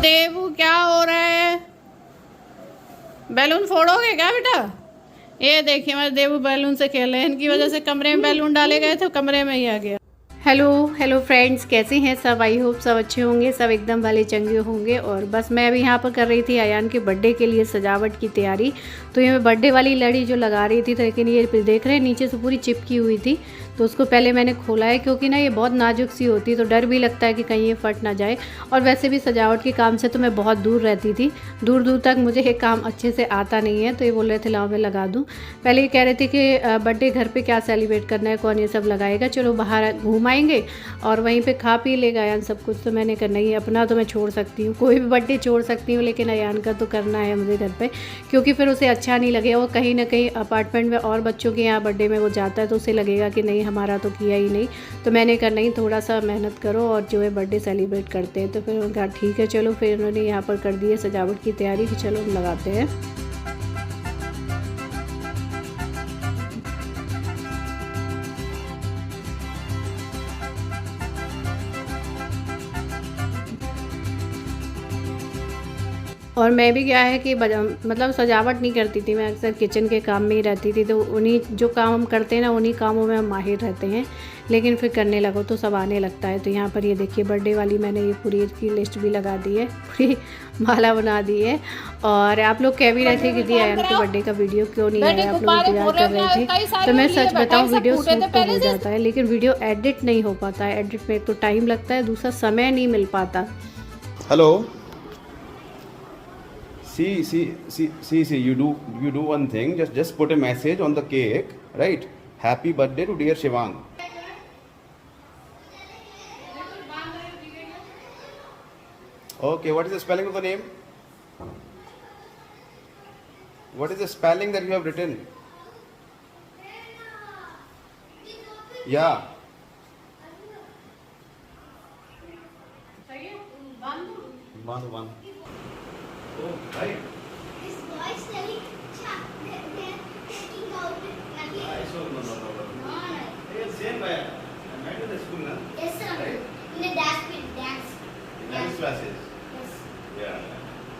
देवू क्या हो रहा है? बैलून फोड़ोगे क्या बेटा? ये देखिए हमारे देवू बैलून से खेल रहे हैं। इनकी वजह से कमरे में बैलून डाले गए थे, कमरे में ही आ गया। हेलो फ्रेंड्स, कैसे हैं सब? आई होप सब अच्छे होंगे, सब एकदम वाले चंगे होंगे। और बस मैं अभी यहाँ पर कर रही थी अयान के बर्थडे के लिए सजावट की तैयारी। तो ये मैं बर्थडे वाली लड़ी जो लगा रही थी, लेकिन ये देख रहे हैं नीचे से पूरी चिपकी हुई थी। तो उसको पहले मैंने खोला है, क्योंकि ना ये बहुत नाजुक सी होती है, तो डर भी लगता है कि कहीं ये फट ना जाए। और वैसे भी सजावट के काम से तो मैं बहुत दूर रहती थी, दूर दूर तक मुझे ये काम अच्छे से आता नहीं है। तो ये बोल रहे थे लाओ मैं लगा दूँ। पहले ये कह रहे थे कि बर्थडे घर पे क्या सेलिब्रेट करना है, कौन ये सब लगाएगा, चलो बाहर घूम आएंगे और वहीं पे खा पी लेगा अयान सब कुछ। तो मैंने करना ही, अपना तो मैं छोड़ सकती हूँ, कोई भी बर्थडे छोड़ सकती हूँ, लेकिन अयान का तो करना है मुझे घर पे, क्योंकि फिर उसे अच्छा नहीं लगेगा। वो कहीं ना कहीं अपार्टमेंट में और बच्चों के यहाँ बर्थडे में वो जाता है, तो उसे लगेगा कि नहीं हमारा तो किया ही नहीं। तो मैंने करना ही, थोड़ा सा मेहनत करो और जो है बर्थडे सेलिब्रेट करते हैं। तो फिर उन्होंने कहा ठीक है चलो। फिर उन्होंने यहाँ पर कर दी है सजावट की तैयारी कि चलो हम लगाते हैं। और मैं भी क्या है कि मतलब सजावट नहीं करती थी, मैं अक्सर किचन के काम में ही रहती थी। तो उन्हीं जो काम हम करते हैं ना, उन्हीं कामों में हम माहिर रहते हैं। लेकिन फिर करने लगो तो सब आने लगता है। तो यहाँ पर ये देखिए बर्थडे वाली मैंने ये पूरी की लिस्ट भी लगा दी है, पूरी माला बना दी है। और आप लोग कह भी रहे थे कि दी अयान के बर्थडे का वीडियो क्यों नहीं आया, आप लोग इंतजार कर रहे थे। तो मैं सच बताऊँ, वीडियो शूट तो हो जाता है, लेकिन वीडियो एडिट नहीं हो पाता है। एडिट में तो टाइम लगता है, दूसरा समय नहीं मिल पाता। Hello, see, you do one thing, just put a message on the cake, right? Happy birthday to dear Shivang. Okay, what is the spelling of the name? What is the spelling that you have written? Yeah. One. Oh, right. This boy is telling, they're taking out the necklace. No. It's same way. I met in the school, na? Yes, sir. Right? In the dance. Dance classes. Yes. Yeah.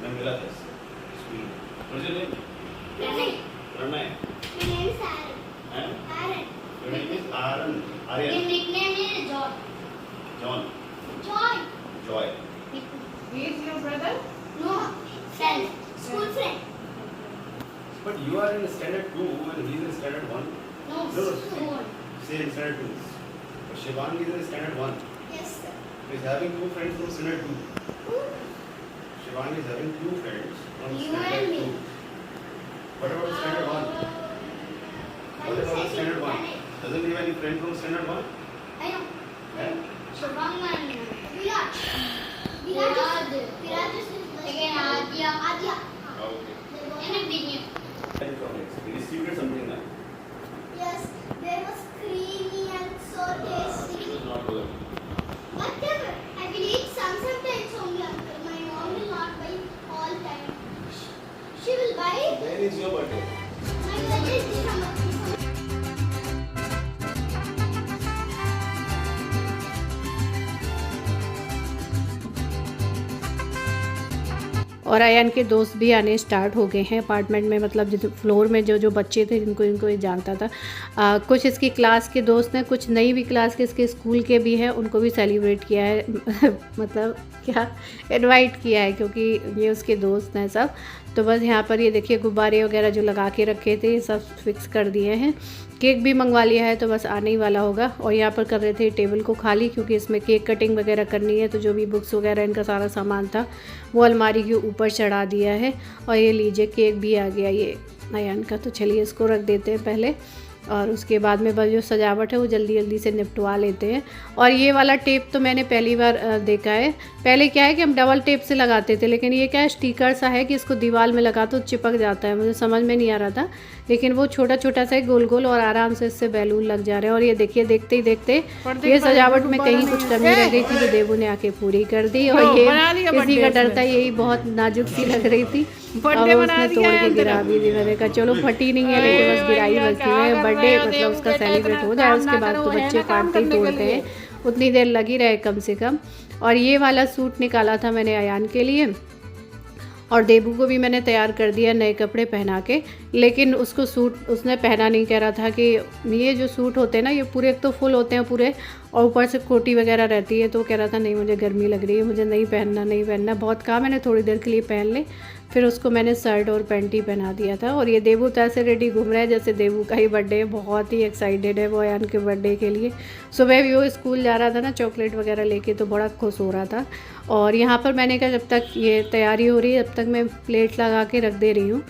मैं मिला था school में. What's your name? Pranay. Pranay. My name is Aaron. And Aaron. your name is Aaron. Your Aryan. nickname is John. John. Joy. He is your brother? No, friend. School friend. But you are in standard 2 and he is in standard 1. No, No, school. Same standard 2. But Shivang is in standard 1. Yes, sir. He is having 2 friends from standard 2. Who? Shivang is having 2 friends from You standard and 2. me. What about standard 1? What about standard 1? Doesn't he have any friend from standard 1? I know. And Shubham and Virat. Virat is again Adya. okay. And a Vinay. He received something now. Yes, there was creamy and so tasty. It was not good. Whatever. I will eat sometimes only, uncle. My mom will not buy all time. She will buy. When is your birthday? My birthday is December. और अयान के दोस्त भी आने start हो गए हैं apartment में। मतलब जिस फ्लोर में जो बच्चे थे इनको ये जानता था। कुछ इसकी क्लास के दोस्त हैं, कुछ नई भी क्लास के इसके स्कूल के भी हैं, उनको भी सेलिब्रेट किया है मतलब क्या इनवाइट किया है, क्योंकि ये उसके दोस्त हैं सब। तो बस यहाँ पर ये देखिए गुब्बारे वगैरह जो लगा के रखे थे सब फिक्स कर दिए हैं। केक भी मंगवा लिया है, तो बस आने ही वाला होगा। और यहाँ पर कर रहे थे टेबल को खाली, क्योंकि इसमें केक कटिंग वगैरह करनी है। तो जो भी बुक्स वगैरह इनका सारा सामान था वो अलमारी के ऊपर चढ़ा दिया है। और ये लीजिए केक भी आ गया ये अयान का। तो चलिए इसको रख देते हैं पहले, और उसके बाद में बस जो सजावट है वो जल्दी जल्दी से निपटवा लेते हैं। और ये वाला टेप तो मैंने पहली बार देखा है। पहले क्या है कि हम डबल टेप से लगाते थे, लेकिन ये क्या है स्टिकर सा है कि इसको दीवार में लगा तो चिपक जाता है। मुझे समझ में नहीं आ रहा था, लेकिन वो छोटा छोटा सा गोल गोल और आराम से इससे बैलून लग जा रहे हैं। और ये देखिए देखते ही देखते ये सजावट में कहीं कुछ कमी रह गई थी, तो देवू ने आके पूरी कर दी। और ये किसी का डर था, यही बहुत नाजुक सी लग रही थी और उसने तोड़ के गिरा भी दी। मैंने कहा चलो फटी नहीं है, लेकिन बस गिराई बचती है। बर्थडे मतलब उसका सेलिब्रेट हो जाए, उसके बाद तो बच्चे काटते ही तोड़ते हैं, उतनी देर लगी रहे कम से कम। और ये वाला सूट निकाला था मैंने अयान के लिए, और देबू को भी मैंने तैयार कर दिया नए कपड़े पहना के। लेकिन उसको सूट उसने पहना नहीं, कह रहा था कि ये जो सूट होते हैं ना ये पूरे एक तो फुल होते हैं पूरे, और ऊपर से कोटी वगैरह रहती है, तो कह रहा था नहीं मुझे गर्मी लग रही है, मुझे नहीं पहनना। बहुत कहा मैंने थोड़ी देर के लिए पहन ले, फिर उसको मैंने शर्ट और पैंट ही पहना दिया था। और ये देबू तो ऐसे रेडी घूम रहा है जैसे देबू का ही बर्थडे है, बहुत ही एक्साइटेड है वो अयान के बर्थडे के लिए। सुबह भी वो स्कूल जा रहा था ना चॉकलेट वगैरह लेके, तो बड़ा खुश हो रहा था। और यहाँ पर मैंने कहा जब तक ये तैयारी हो रही है तब तक मैं प्लेट लगा के रख दे रही हूँ,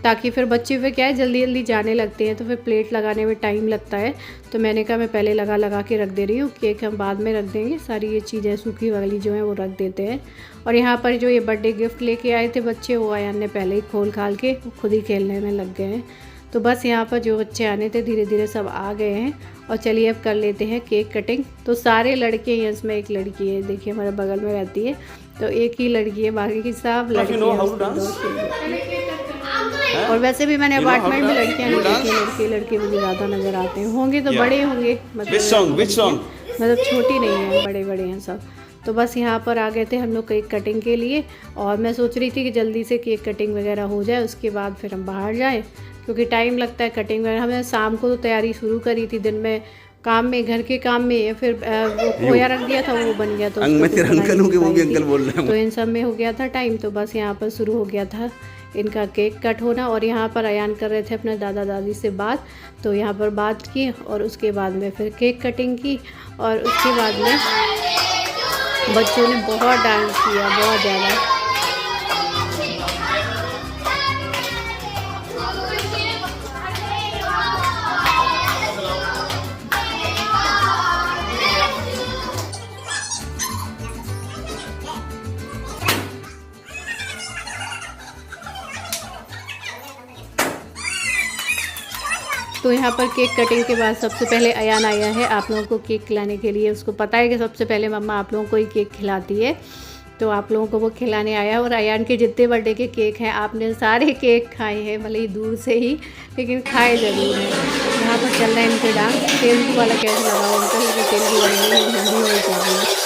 ताकि फिर बच्चे फिर क्या है जल्दी जल्दी जाने लगते हैं, तो फिर प्लेट लगाने में टाइम लगता है। तो मैंने कहा मैं पहले लगा के रख दे रही हूँ, केक हम बाद में रख देंगे, सारी ये चीज़ें सूखी वाली जो है वो रख देते हैं। और यहाँ पर जो ये बर्थडे गिफ्ट लेके आए थे बच्चे, वो अयान ने पहले ही खोल खाल के खुद ही खेलने में लग गए हैं। तो बस यहाँ पर जो बच्चे आने थे धीरे धीरे सब आ गए हैं। और चलिए अब कर लेते हैं केक कटिंग। तो सारे लड़के हैं, इसमें एक लड़की है, देखिए हमारे बगल में रहती है, तो एक ही लड़की है, बाकी की सब लड़की है। और वैसे भी मैंने अपार्टमेंट में लड़कियाँ नहीं देखी, लड़के मुझे ज़्यादा नज़र आते हैं, होंगे तो बड़े होंगे, मतलब छोटी नहीं है, बड़े बड़े हैं सब। तो बस यहाँ पर आ गए थे हम लोग केक कटिंग के लिए, और मैं सोच रही थी कि जल्दी से केक कटिंग वगैरह हो जाए, उसके बाद फिर हम बाहर जाएं, क्योंकि टाइम लगता है कटिंग वगैरह। हमने शाम को तो तैयारी शुरू करी थी, दिन में काम में, घर के काम में, फिर वो खोया रख दिया था, वो बन गया, तो इन सब में हो गया था टाइम। तो बस यहाँ पर शुरू हो गया था इनका केक कट होना। और यहाँ पर अयान कर रहे थे अपने दादा दादी से बात, तो यहाँ पर बात की और उसके बाद में फिर केक कटिंग की। और उसके बाद में बच्चों ने बहुत डांस किया, बहुत ज़्यादा। तो यहाँ पर केक कटिंग के बाद सबसे पहले अयान आया है आप लोगों को केक खिलाने के लिए। उसको पता है कि सबसे पहले मम्मा आप लोगों को ही केक खिलाती है, तो आप लोगों को वो खिलाने आया। और अयान के जितने बर्थडे के केक हैं आपने सारे केक खाए हैं, भले ही दूर से ही, लेकिन खाए ज़रूर हैं। यहाँ पर चल रहा है इनके डांस। तेलुगु वाला कैसे लगा हुआ उनका, क्योंकि तेलुगु वाली हिंदी में चल रही है।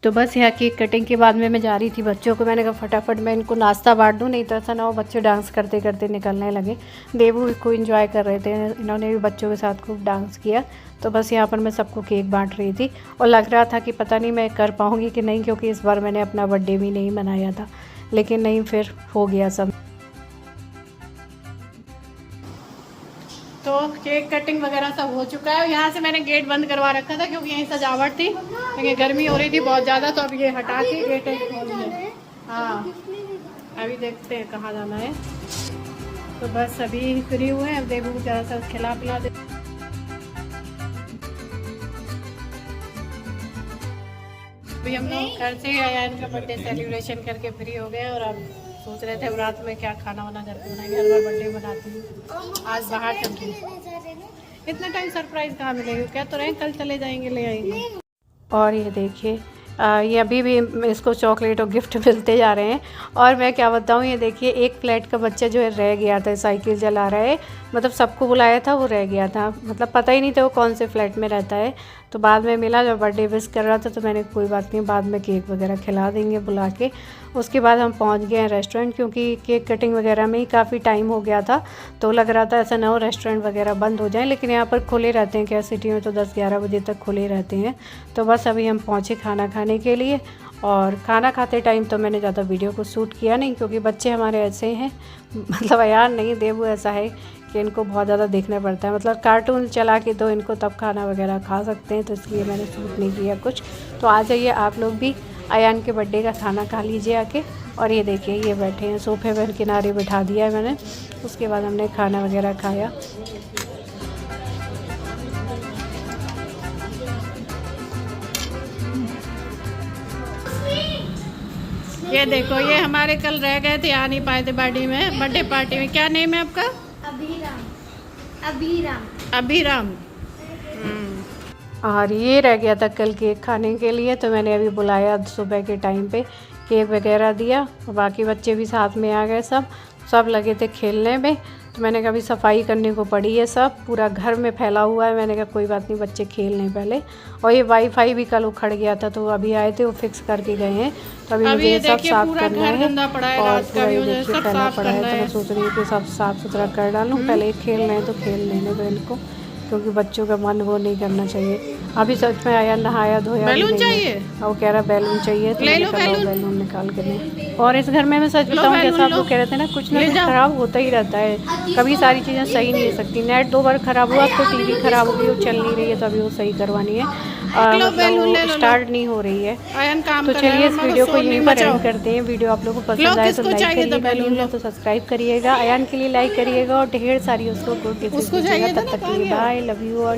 तो बस यहाँ केक कटिंग के बाद में मैं जा रही थी बच्चों को, मैंने कहा फटाफट मैं इनको नाश्ता बांट दूँ, नहीं तो ऐसा ना हो बच्चे डांस करते करते निकलने लगे। देवू को एंजॉय कर रहे थे, इन्होंने भी बच्चों के साथ खूब डांस किया। तो बस यहाँ पर मैं सबको केक बांट रही थी, और लग रहा था कि पता नहीं मैं कर पाऊँगी कि नहीं, क्योंकि इस बार मैंने अपना बर्थडे भी नहीं मनाया था, लेकिन नहीं फिर हो गया सब। तो केक कटिंग वगैरह सब हो चुका है। यहाँ से मैंने गेट बंद करवा रखा था क्योंकि यहीं सजावट थी, लेकिन गर्मी हो रही थी बहुत ज़्यादा, तो अब ये हटा के गेट खोल दिया। हाँ अभी देखते हैं कहाँ जाना है। तो बस अभी फ्री हुए हैं, अब देखो ज़रा सा खिला पिला दे। अभी हम लोग घर से अयान का बर्थडे सेलिब्रेशन करके फ्री हो गए, और अब सोच रहे थे रात में क्या खाना वाना घर पे बनाएंगे। हर बार बर्थडे बनाती हूँ, आज बाहर चल रही। इतना टाइम सरप्राइज कहाँ मिलेगा, क्या तो रहे कल चले जाएंगे ले आएंगे। और ये देखिए ये अभी भी इसको चॉकलेट और गिफ्ट मिलते जा रहे हैं। और मैं क्या बताऊँ, ये देखिए एक फ्लैट का बच्चा जो है रह गया था, साइकिल चला रहा है, मतलब सबको बुलाया था वो रह गया था, मतलब पता ही नहीं था वो कौन से फ्लैट में रहता है। तो बाद में मिला, जब बर्थडे विश कर रहा था, तो मैंने कोई बात नहीं, बाद में केक वगैरह खिला देंगे बुला के। उसके बाद हम पहुंच गए हैं रेस्टोरेंट, क्योंकि केक कटिंग वगैरह में ही काफ़ी टाइम हो गया था, तो लग रहा था ऐसा ना हो रेस्टोरेंट वगैरह बंद हो जाए, लेकिन यहाँ पर खुले रहते हैं, क्या सिटी में तो 10-11 बजे तक खुले रहते हैं। तो बस अभी हम पहुँचे खाना खाने के लिए, और खाना खाते टाइम तो मैंने ज़्यादा वीडियो को शूट किया नहीं, क्योंकि बच्चे हमारे ऐसे हैं, मतलब अयान नहीं देवू ऐसा है कि इनको बहुत ज़्यादा देखना पड़ता है, मतलब कार्टून चला के दो इनको तब खाना वगैरह खा सकते हैं, तो इसलिए मैंने शूट नहीं किया कुछ। तो आ जाइए आप लोग भी अयान के बर्थडे का खाना खा लीजिए आके। और ये देखिए ये बैठे हैं सोफे पर, किनारे बिठा दिया है मैंने। उसके बाद हमने खाना वगैरह खाया। ये देखो ये हमारे कल रह गए थे, आ नहीं पाए थे बर्थडे पार्टी में। क्या नेम है आपका? अभिराम। और ये रह गया था कल केक खाने के लिए, तो मैंने अभी बुलाया सुबह के टाइम पे, केक वगैरह दिया। बाकी बच्चे भी साथ में आ गए, सब लगे थे खेलने में। तो मैंने कहा अभी सफाई करने को पड़ी है, सब पूरा घर में फैला हुआ है। मैंने कहा कोई बात नहीं, बच्चे खेल लें पहले। और ये वाईफाई भी कल उखड़ गया था, तो अभी आए थे, वो फिक्स करके गए हैं। तो अभी मुझे सब साफ करना है और पूरा ये देखिए फैला पड़ा है। तो मैं सोच रही हूँ कि सब साफ़ सुथरा कर डालूँ। पहले खेल रहे हैं तो खेल लेने दो इनको, क्योंकि बच्चों का मन वो नहीं करना चाहिए। अभी सच में आया नहाया धोया बैलून चाहिए, और वो कह रहा बैलून चाहिए, तो बैलून निकाल के ले। और इस घर में मैं सच बताऊँ, जैसा आप लोग कह रहे थे ना, कुछ ना कुछ खराब होता ही रहता है, कभी सारी चीज़ें सही नहीं हो सकती। नेट 2 बार ख़राब हुआ, तो टीवी ख़राब हो गई, वो चल नहीं रही है, तो अभी वो सही करवानी है, मतलब स्टार्ट नहीं हो रही है। तो चलिए इस वीडियो को यहीं पर एंड करते हैं। वीडियो आप लोगों को पसंद आए तो लाइक करिएगा, तो सब्सक्राइब करिएगा, अयान के लिए लाइक करिएगा, और ढेर सारी उसको गुड गिफ्ट दीजिएगा। तब तक के लिए बाय, लव यू और